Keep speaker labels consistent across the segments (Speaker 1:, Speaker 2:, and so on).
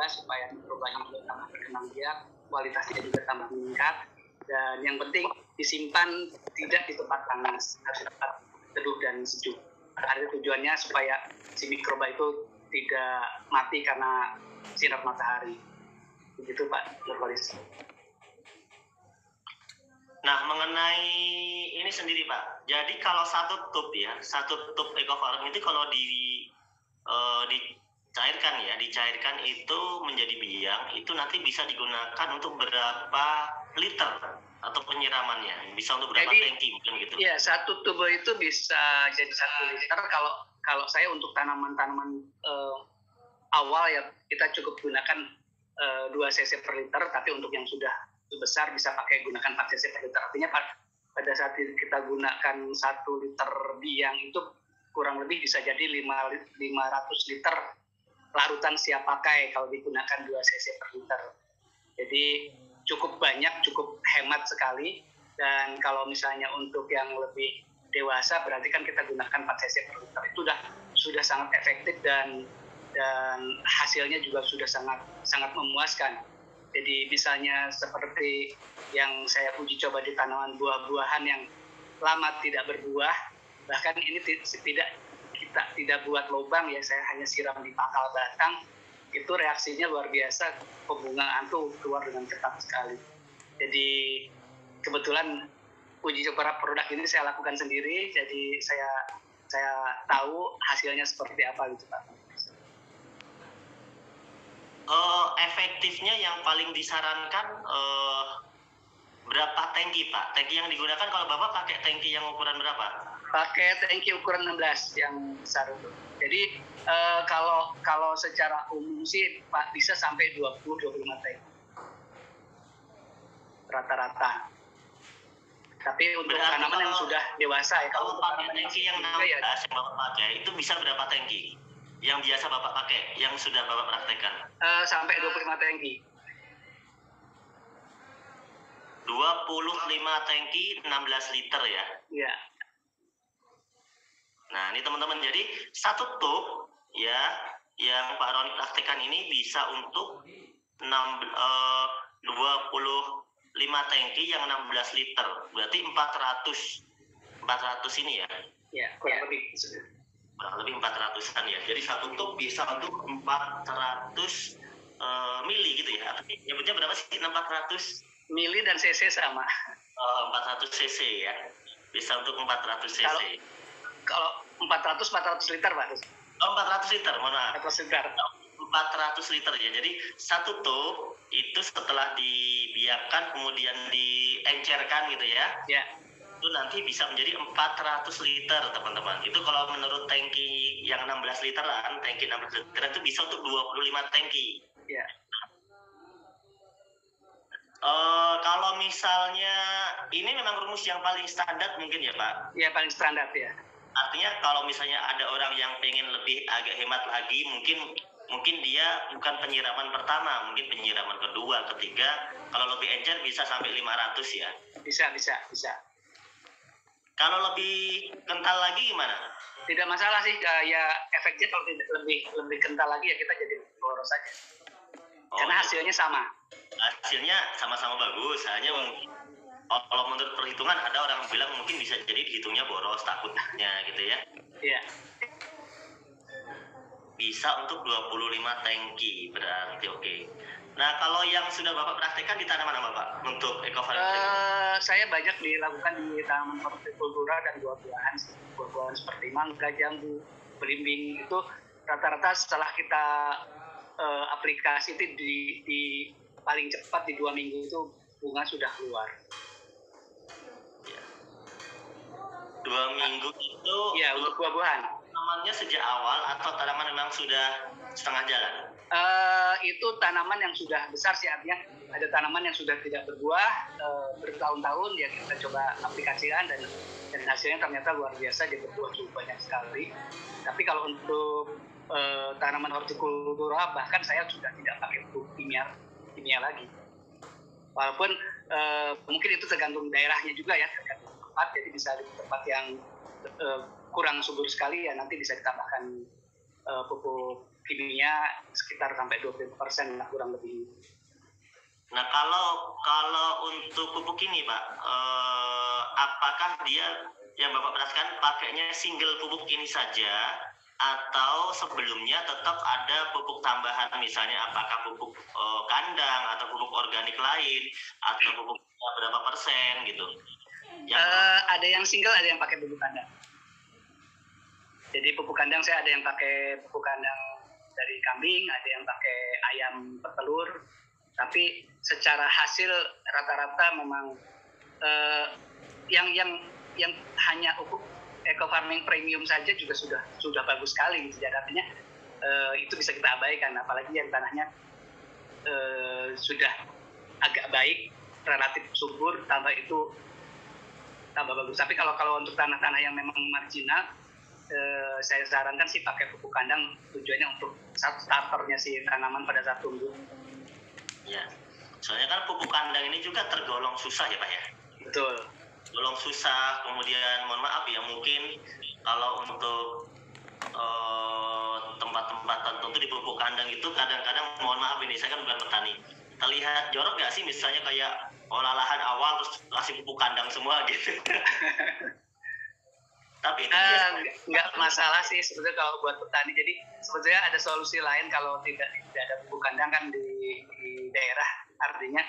Speaker 1: jaga supaya mikrobanya juga tambah berkembang biak, kualitasnya juga tambah meningkat. Dan yang penting disimpan tidak di tempat panas, harus tempat teduh dan sejuk. Ada tujuannya supaya si mikroba itu tidak mati karena sinar matahari. Begitu Pak Nurholis.
Speaker 2: Nah, mengenai ini sendiri Pak, jadi kalau satu tub EcoFarm itu kalau dicairkan itu menjadi biang, itu nanti bisa digunakan untuk berapa liter atau penyiramannya, bisa untuk berapa tangki mungkin gitu?
Speaker 1: Iya, satu tube itu bisa jadi 1 liter. Kalau saya untuk tanaman-tanaman awal ya kita cukup gunakan 2 cc per liter, tapi untuk yang sudah besar bisa gunakan 4 cc per liter. Artinya pada saat kita gunakan 1 liter biang itu kurang lebih bisa jadi 500 liter larutan siap pakai kalau digunakan 2 cc per liter. Jadi cukup banyak, cukup hemat sekali. Dan kalau misalnya untuk yang lebih dewasa berarti kan kita gunakan 4 cc per liter. Itu sudah sangat efektif dan hasilnya juga sudah sangat memuaskan. Jadi misalnya seperti yang saya uji coba di tanaman buah-buahan yang lama tidak berbuah, bahkan ini tidak buat lubang ya, saya hanya siram di pangkal batang, itu reaksinya luar biasa, pembungaan tuh keluar dengan cepat sekali. Jadi kebetulan uji coba produk ini saya lakukan sendiri, jadi saya tahu hasilnya seperti apa gitu Pak.
Speaker 2: Efektifnya yang paling disarankan berapa tangki Pak? Tangki yang digunakan kalau Bapak pakai tangki yang ukuran berapa?
Speaker 1: Pakai tangki ukuran 16 yang besar itu. Jadi kalau secara umum sih Pak bisa sampai 20-25 tangki rata-rata. Tapi untuk tanaman yang sudah dewasa ya,
Speaker 2: kalau pakai tangki yang 16 yang Bapak pakai itu bisa berapa tangki? Yang biasa Bapak pakai, yang sudah Bapak praktekkan?
Speaker 1: Sampai 25 tangki.
Speaker 2: 25 tangki 16 liter ya?
Speaker 1: Iya.
Speaker 2: Nah ini teman-teman, jadi satu tub ya yang Pak Roni praktekkan ini bisa untuk 25 tangki yang 16 liter, berarti 400 ini ya?
Speaker 1: Iya, kurang lebih
Speaker 2: 400-an ya. Jadi satu tub bisa untuk 400 mili gitu ya. Nyebutnya berapa sih? 400
Speaker 1: mili dan cc sama.
Speaker 2: 400 cc ya. Bisa untuk 400 cc.
Speaker 1: Kalau 400 liter Pak.
Speaker 2: 400 liter, mohon maaf.
Speaker 1: 400 liter.
Speaker 2: 400 liter ya. Jadi satu tub itu setelah dibiarkan kemudian diencerkan gitu ya.
Speaker 1: Ya.
Speaker 2: Itu nanti bisa menjadi 400 liter teman-teman. Itu kalau menurut tangki yang 16 literan, tangki 16 liter itu bisa untuk 25 tangki.
Speaker 1: Ya.
Speaker 2: Kalau misalnya ini memang rumus yang paling standar mungkin ya Pak?
Speaker 1: Iya, paling standar ya.
Speaker 2: Artinya kalau misalnya ada orang yang pengen lebih agak hemat lagi, mungkin dia bukan penyiraman pertama, mungkin penyiraman kedua, ketiga, kalau lebih encer bisa sampai 500 ya?
Speaker 1: Bisa.
Speaker 2: Kalau lebih kental lagi gimana?
Speaker 1: Tidak masalah sih, ya efeknya kalau lebih kental lagi ya kita jadi boros saja. Karena hasilnya sama.
Speaker 2: Hasilnya sama-sama bagus, hanya mungkin kalau menurut perhitungan ada orang bilang mungkin bisa jadi dihitungnya boros takutnya gitu ya.
Speaker 1: Iya.
Speaker 2: Bisa untuk 25 tangki berarti oke. Nah kalau yang sudah Bapak praktekkan di tanaman apa Pak untuk EcoFarm?
Speaker 1: Saya banyak dilakukan di tanaman hortikultura dan buah-buahan seperti mangga, jambu, belimbing. Itu rata-rata setelah kita aplikasi itu di paling cepat di 2 minggu itu bunga sudah keluar.
Speaker 2: 2 minggu itu?
Speaker 1: Ya, untuk buah-buahan.
Speaker 2: Tanamannya sejak awal atau tanaman memang sudah setengah jalan?
Speaker 1: Itu tanaman yang sudah besar sih, artinya ada tanaman yang sudah tidak berbuah bertahun-tahun ya kita coba aplikasikan dan hasilnya ternyata luar biasa, dia berbuah cukup banyak sekali. Tapi kalau untuk tanaman hortikultura bahkan saya sudah tidak pakai pupuk kimia lagi. Walaupun mungkin itu tergantung daerahnya juga ya, tergantung tempat, jadi bisa di tempat yang kurang subur sekali ya nanti bisa ditambahkan pupuk kimia sekitar sampai 20% lah kurang lebih.
Speaker 2: Nah, kalau untuk pupuk ini Pak, apakah dia yang Bapak perhatikan pakainya single pupuk ini saja, atau sebelumnya tetap ada pupuk tambahan, misalnya apakah pupuk kandang atau pupuk organik lain, atau pupuk berapa persen gitu?
Speaker 1: Ada yang single, ada yang pakai pupuk kandang. Jadi pupuk kandang saya ada yang pakai pupuk kandang dari kambing, ada yang pakai ayam petelur. Tapi secara hasil rata-rata memang yang hanya pupuk eco farming premium saja juga sudah bagus sekali gitu. Jadi artinya itu bisa kita abaikan, apalagi yang tanahnya sudah agak baik, relatif subur, tambah bagus. Tapi kalau untuk tanah-tanah yang memang marginal, saya sarankan sih pakai pupuk kandang, tujuannya untuk starternya si tanaman pada saat tumbuh.
Speaker 2: Ya, soalnya kan pupuk kandang ini juga tergolong susah ya Pak ya?
Speaker 1: Betul.
Speaker 2: Tergolong susah, kemudian mohon maaf ya, mungkin kalau untuk tempat-tempat tertentu di pupuk kandang itu kadang-kadang, mohon maaf ini, saya kan bukan petani, terlihat jorok nggak sih, misalnya kayak olah lahan awal terus kasih pupuk kandang semua gitu. Tapi itu
Speaker 1: nggak masalah sih sebetulnya kalau buat petani. Jadi sebetulnya ada solusi lain kalau tidak ada pupuk kandang kan di daerah, artinya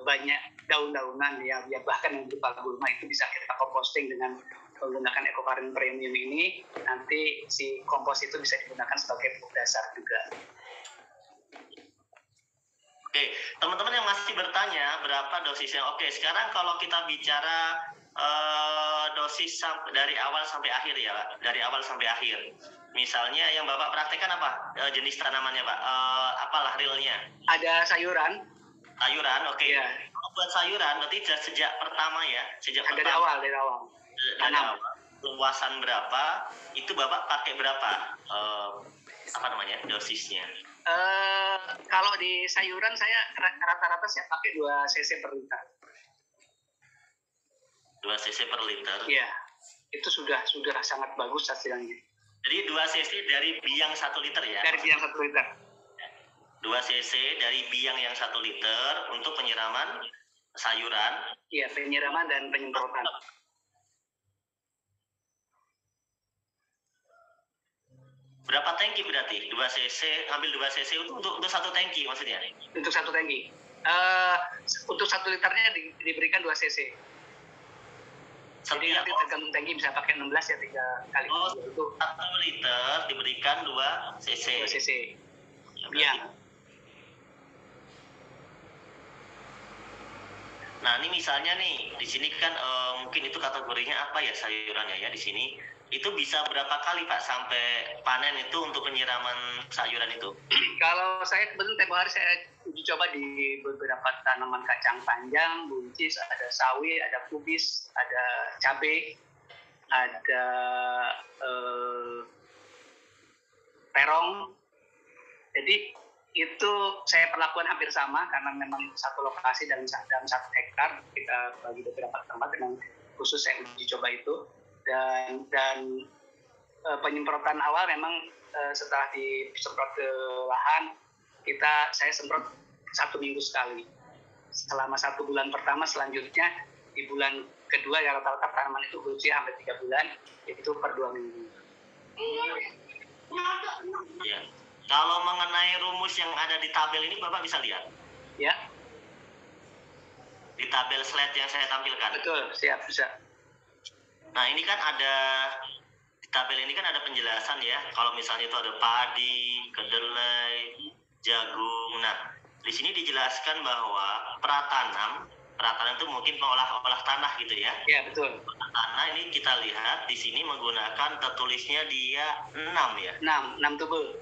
Speaker 1: banyak daun-daunan ya bahkan yang berupa gulma itu bisa kita composting dengan menggunakan eco farming premium ini. Nanti si kompos itu bisa digunakan sebagai pupuk dasar juga.
Speaker 2: Oke, teman-teman yang masih bertanya berapa dosisnya? Oke, sekarang kalau kita bicara dosis dari awal sampai akhir ya Pak, dari awal sampai akhir. Misalnya yang Bapak praktekkan apa jenis tanamannya Pak? Apalah realnya?
Speaker 1: Ada sayuran.
Speaker 2: Sayuran, oke.
Speaker 1: Ya.
Speaker 2: Buat sayuran berarti sejak pertama ya,
Speaker 1: dari awal.
Speaker 2: Dari awal. Luasan berapa? Itu Bapak pakai berapa? Dosisnya?
Speaker 1: Kalau di sayuran saya rata-rata saya pakai 2 cc per liter.
Speaker 2: 2 cc per liter?
Speaker 1: Iya, itu sudah sangat bagus hasilnya.
Speaker 2: Jadi 2 cc dari biang 1 liter ya?
Speaker 1: Dari biang 1 liter.
Speaker 2: 2 cc dari biang yang 1 liter untuk penyiraman sayuran?
Speaker 1: Iya, penyiraman dan penyemprotan.
Speaker 2: Berapa tangki berarti? 2 cc, ambil 2 cc untuk 1 tangki maksudnya?
Speaker 1: Untuk 1 tangki. Untuk 1 liternya diberikan 2 cc. Jadi nanti tergantung tangki bisa pakai 16 ya 3 kali.
Speaker 2: Itu 1 liter diberikan 2 cc.
Speaker 1: 2 cc. Iya.
Speaker 2: Nah, ini misalnya nih, di sini kan mungkin itu kategorinya apa ya sayurannya ya di sini. Itu bisa berapa kali Pak sampai panen itu untuk penyiraman sayuran itu?
Speaker 1: Kalau saya kebetulan tempoh hari saya uji coba di beberapa tanaman kacang panjang, buncis, ada sawi, ada kubis, ada cabai, ada terong. Jadi itu saya perlakukan hampir sama karena memang satu lokasi dalam 1 hektar, kita bagi beberapa tempat dengan khusus saya uji coba itu. Dan penyemprotan awal memang setelah disemprot ke lahan, saya semprot 1 minggu sekali selama 1 bulan pertama. Selanjutnya di bulan kedua ya rata-rata tanaman itu berusia hampir 3 bulan, itu per 2 minggu.
Speaker 2: Ya. Kalau mengenai rumus yang ada di tabel ini Bapak bisa lihat?
Speaker 1: Ya.
Speaker 2: Di tabel slide yang saya tampilkan.
Speaker 1: Betul, siap, bisa.
Speaker 2: Nah, ini kan di tabel ini kan ada penjelasan ya, kalau misalnya itu ada padi, kedelai, jagung. Nah, di sini dijelaskan bahwa pratanam itu mungkin olah tanah gitu ya.
Speaker 1: Iya, betul.
Speaker 2: Tanah ini kita lihat di sini menggunakan tertulisnya dia 6 ya.
Speaker 1: 6 tube.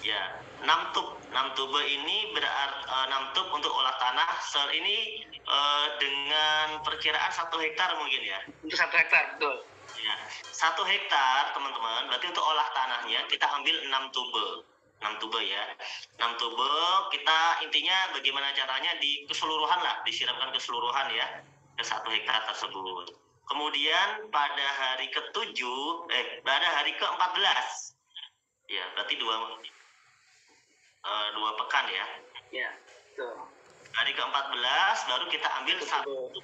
Speaker 2: Ya, 6 tube. 6 tube ini berarti 6 tube untuk olah tanah ini dengan perkiraan 1 hektar mungkin ya.
Speaker 1: Untuk 1 hektar, betul.
Speaker 2: Ya, 1 hektar teman-teman, berarti untuk olah tanahnya kita ambil 6 tube. 6 tube ya. 6 tube kita intinya bagaimana caranya keseluruhan lah, disiramkan keseluruhan ya ke 1 hektar tersebut. Kemudian pada hari ke-14 Ya, berarti dua pekan ya.
Speaker 1: Ya, betul.
Speaker 2: Hari ke-14 baru kita ambil satu tup.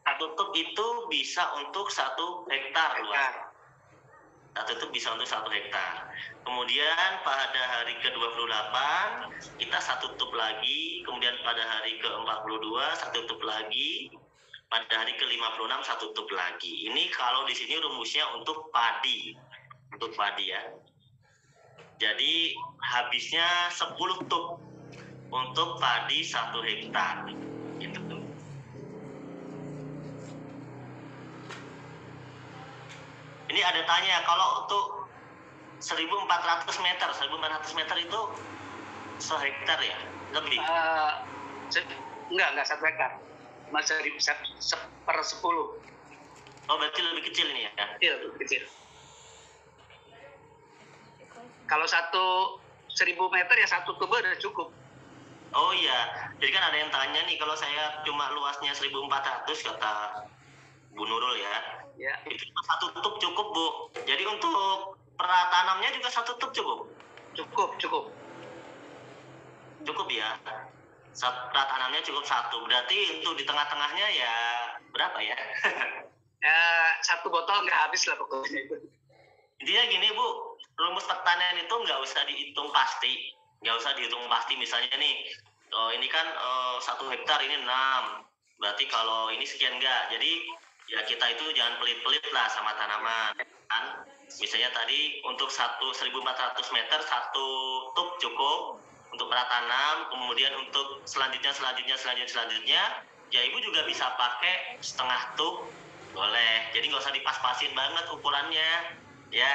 Speaker 2: Satu tup itu bisa untuk 1 hektar luas. Satu tup bisa untuk 1 hektar. Kemudian pada hari ke-28 kita 1 tup lagi. Kemudian pada hari ke-42 1 tup lagi. Pada hari ke-56 1 tup lagi. Ini kalau di sini rumusnya untuk padi. Untuk padi ya. Jadi habisnya 10 tup untuk padi 1 hektar. Gitu. Ini ada tanya, kalau untuk 1.400 meter itu sehektar ya? Lebih?
Speaker 1: Enggak 1 hektar. Masih 1/10.
Speaker 2: Oh, berarti lebih kecil ini ya?
Speaker 1: Kecil, lebih kecil. Kalau 1.000 meter ya 1 tuba udah cukup.
Speaker 2: Oh iya, jadi kan ada yang tanya nih, kalau saya cuma luasnya 1.400 kata Bu Nurul ya, itu 1 tup cukup Bu. Jadi untuk pratanamnya juga 1 tup cukup? Cukup ya. Pratanamnya cukup 1. Berarti untuk di tengah-tengahnya ya berapa ya?
Speaker 1: 1 botol nggak habis lah pokoknya itu.
Speaker 2: Intinya gini Bu, rumus pertanian itu nggak usah dihitung pasti. Misalnya nih, ini kan 1 hektar ini 6. Berarti kalau ini sekian enggak. Jadi ya kita itu jangan pelit-pelit lah sama tanaman. Kan? Misalnya tadi untuk 1.400 meter 1 tup cukup untuk pratanam. Kemudian untuk selanjutnya ya Ibu juga bisa pakai setengah tup boleh. Jadi nggak usah dipas-pasin banget ukurannya ya.